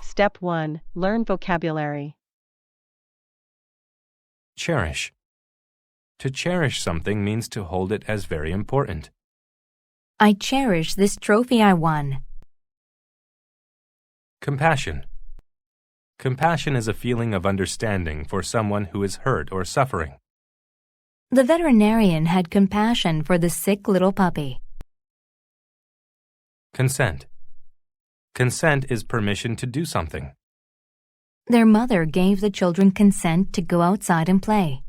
Step 1. Learn vocabulary. Cherish. To cherish something means to hold it as very important. I cherish this trophy I won. Compassion. Compassion is a feeling of understanding for someone who is hurt or suffering. The veterinarian had compassion for the sick little puppy. Consent. Consent is permission to do something. Their mother gave the children consent to go outside and play.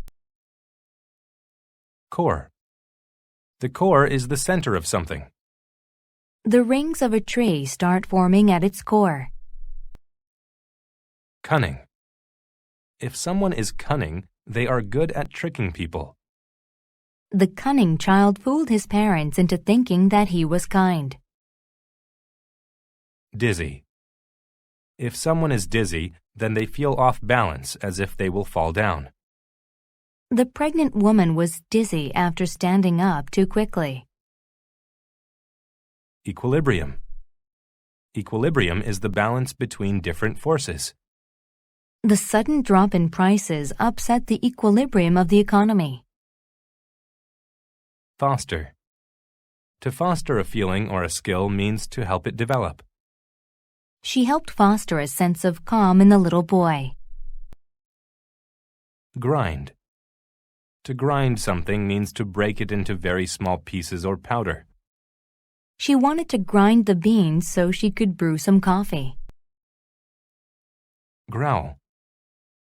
Core. The core is the center of something. The rings of a tree start forming at its core. Cunning. If someone is cunning, they are good at tricking people. The cunning child fooled his parents into thinking that he was kind. Dizzy. If someone is dizzy, then they feel off balance as if they will fall down. The pregnant woman was dizzy after standing up too quickly. Equilibrium. Equilibrium is the balance between different forces. The sudden drop in prices upset the equilibrium of the economy. Foster. To foster a feeling or a skill means to help it develop. She helped foster a sense of calm in the little boy. Grind. To grind something means to break it into very small pieces or powder. She wanted to grind the beans so she could brew some coffee. Growl.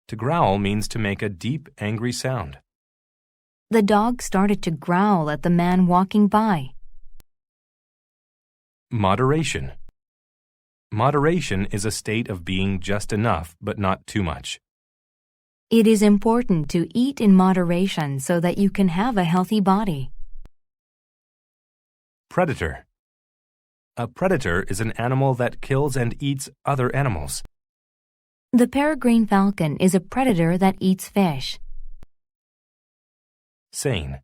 To growl means to make a deep, angry sound. The dog started to growl at the man walking by. Moderation. Moderation is a state of being just enough but not too much. It is important to eat in moderation so that you can have a healthy body. Predator. A predator is an animal that kills and eats other animals. The peregrine falcon is a predator that eats fish. Sane.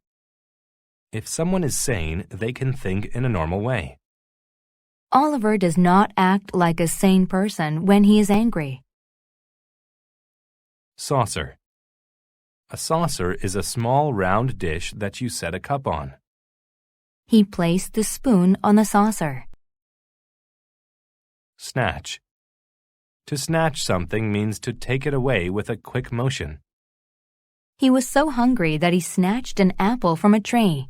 If someone is sane, they can think in a normal way. Oliver does not act like a sane person when he is angry. Saucer. A saucer is a small round dish that you set a cup on. He placed the spoon on the saucer. Snatch. To snatch something means to take it away with a quick motion. He was so hungry that he snatched an apple from a tree.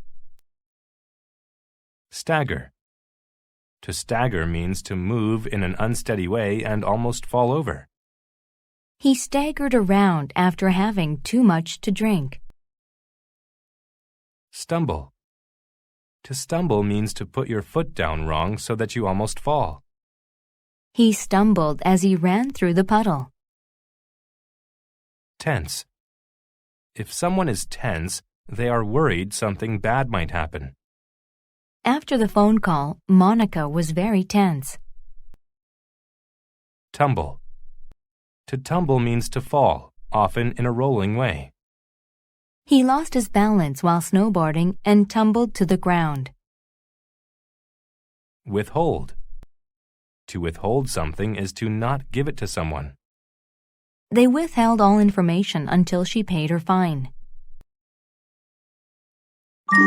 Stagger. To stagger means to move in an unsteady way and almost fall over. He staggered around after having too much to drink. Stumble. To stumble means to put your foot down wrong so that you almost fall. He stumbled as he ran through the puddle. Tense. If someone is tense, they are worried something bad might happen. After the phone call, Monica was very tense. Tumble. To tumble means to fall, often in a rolling way. He lost his balance while snowboarding and tumbled to the ground. Withhold. To withhold something is to not give it to someone. They withheld all information until she paid her fine.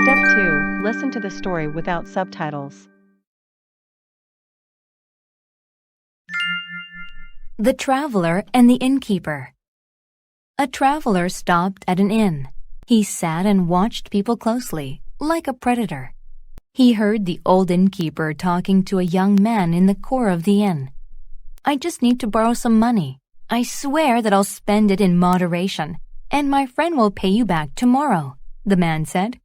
Step 2. Listen to the story without subtitles. The Traveler and the Innkeeper. A traveler stopped at an inn. He sat and watched people closely, like a predator. He heard the old innkeeper talking to a young man in the core of the inn. "I just need to borrow some money. I swear that I'll spend it in moderation, and my friend will pay you back tomorrow," the man said.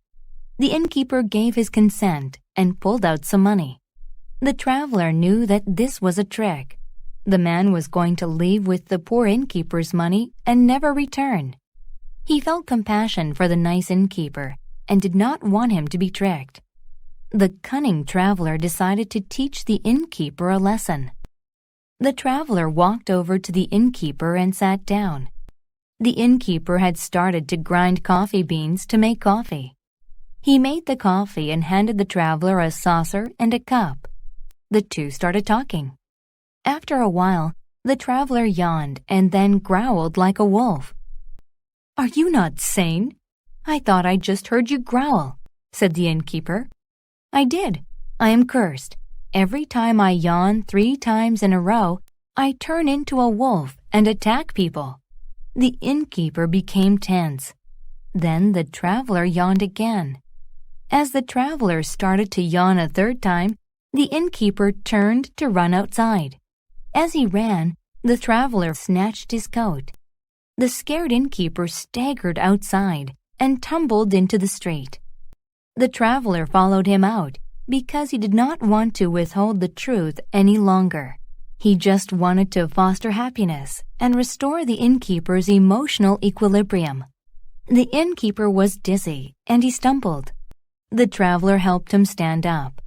The innkeeper gave his consent and pulled out some money. The traveler knew that this was a trick. The man was going to leave with the poor innkeeper's money and never return. He felt compassion for the nice innkeeper and did not want him to be tricked. The cunning traveler decided to teach the innkeeper a lesson. The traveler walked over to the innkeeper and sat down. The innkeeper had started to grind coffee beans to make coffee. He made the coffee and handed the traveler a saucer and a cup. The two started talking. After a while, the traveler yawned and then growled like a wolf. "Are you not sane? I thought I just heard you growl," said the innkeeper. "I did. I am cursed. Every time I yawn 3 times in a row, I turn into a wolf and attack people." The innkeeper became tense. Then the traveler yawned again. As the traveler started to yawn a 3rd time, the innkeeper turned to run outside. As he ran, the traveler snatched his coat. The scared innkeeper staggered outside and tumbled into the street. The traveler followed him out because he did not want to withhold the truth any longer. He just wanted to foster happiness and restore the innkeeper's emotional equilibrium. The innkeeper was dizzy and he stumbled. The traveler helped him stand up.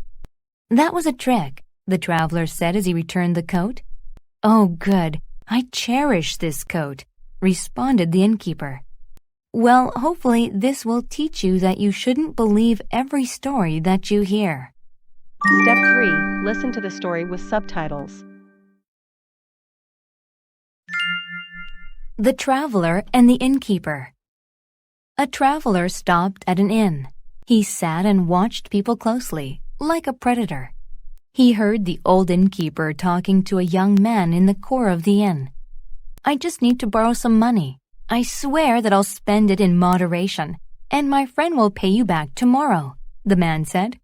"That was a trick," the traveler said as he returned the coat. "Oh, good. I cherish this coat," responded the innkeeper. "Well, hopefully this will teach you that you shouldn't believe every story that you hear." Step 3. Listen to the story with subtitles. The Traveler and the Innkeeper. A traveler stopped at an inn. He sat and watched people closely, like a predator. He heard the old innkeeper talking to a young man in the core of the inn. "I just need to borrow some money. I swear that I'll spend it in moderation, and my friend will pay you back tomorrow," the man said.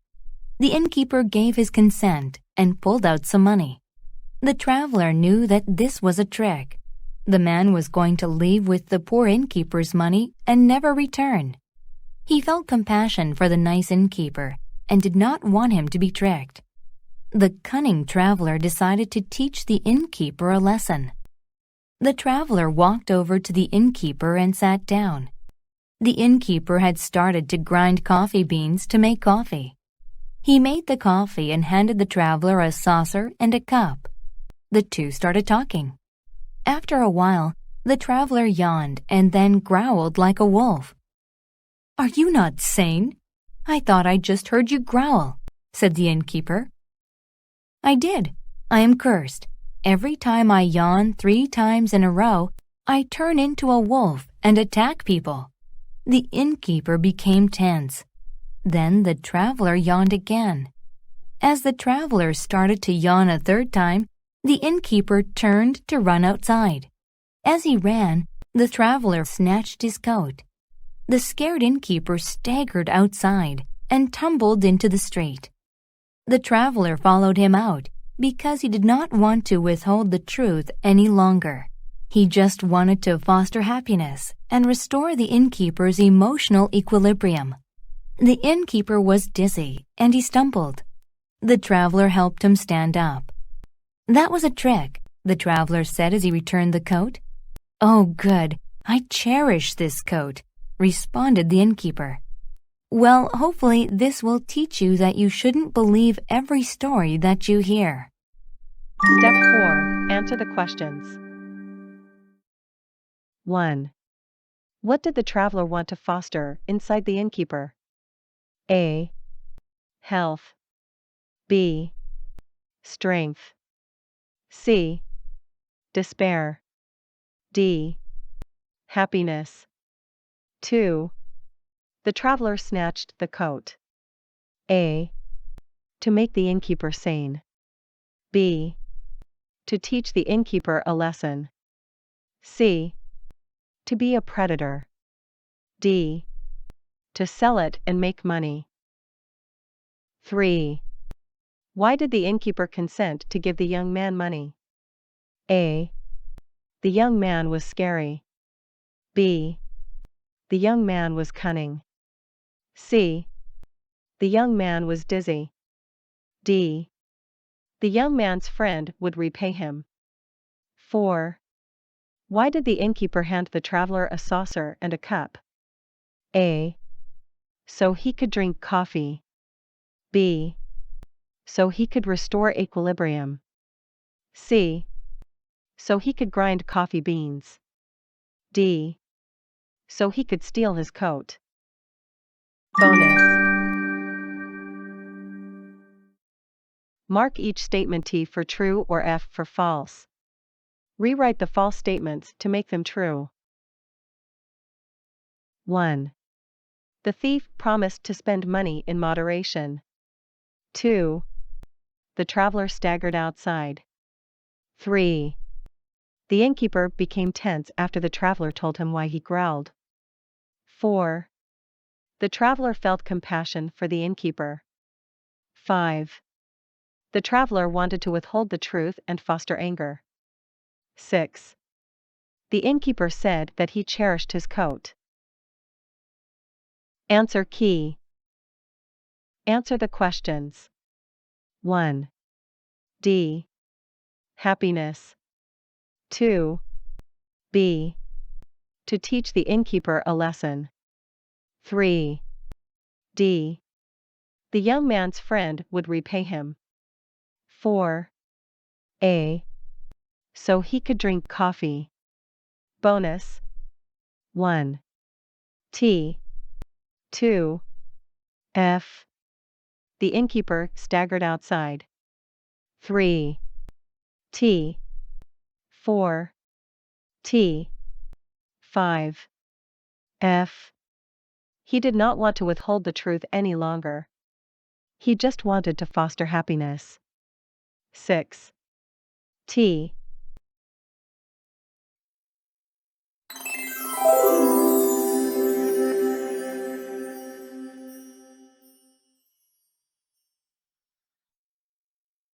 The innkeeper gave his consent and pulled out some money. The traveler knew that this was a trick. The man was going to leave with the poor innkeeper's money and never return. He felt compassion for the nice innkeeper and did not want him to be tricked. The cunning traveler decided to teach the innkeeper a lesson. The traveler walked over to the innkeeper and sat down. The innkeeper had started to grind coffee beans to make coffee. He made the coffee and handed the traveler a saucer and a cup. The two started talking. After a while, the traveler yawned and then growled like a wolf. "Are you not sane? I thought I just heard you growl," said the innkeeper. "I did. I am cursed. Every time I yawn 3 times in a row, I turn into a wolf and attack people." The innkeeper became tense. Then the traveler yawned again. As the traveler started to yawn a 3rd time, the innkeeper turned to run outside. As he ran, the traveler snatched his coat. The scared innkeeper staggered outside and tumbled into the street. The traveler followed him out because he did not want to withhold the truth any longer. He just wanted to foster happiness and restore the innkeeper's emotional equilibrium. The innkeeper was dizzy and he stumbled. The traveler helped him stand up. "That was a trick," the traveler said as he returned the coat. "Oh, good. I cherish this coat," responded the innkeeper. "Well, hopefully this will teach you that you shouldn't believe every story that you hear." Step 4. Answer the questions. 1. What did the traveler want to foster inside the innkeeper? A. Health. B. Strength. C. Despair. D. Happiness. 2. The traveler snatched the coat. A. To make the innkeeper sane. B. To teach the innkeeper a lesson. C. To be a predator. D. To sell it and make money. 3. Why did the innkeeper consent to give the young man money? A. The young man was scary. B. The young man was cunning. C. The young man was dizzy. D. The young man's friend would repay him. 4. Why did the innkeeper hand the traveler a saucer and a cup? A. So he could drink coffee. B. So he could restore equilibrium. C. So he could grind coffee beans. D. So he could steal his coat. Bonus. Mark each statement T for true or F for false. Rewrite the false statements to make them true. 1. The thief promised to spend money in moderation. 2. The traveler staggered outside. 3. The innkeeper became tense after the traveler told him why he growled. 4. The traveler felt compassion for the innkeeper. 5. The traveler wanted to withhold the truth and foster anger. 6. The innkeeper said that he cherished his coat. Answer key. Answer the questions. 1. D. Happiness. 2. B. To teach the innkeeper a lesson. 3. D. The young man's friend would repay him. 4. A. So he could drink coffee. Bonus. 1. T. 2. F. The innkeeper staggered outside. 3. T. 4. T. 5. F. He did not want to withhold the truth any longer. He just wanted to foster happiness. 6. T.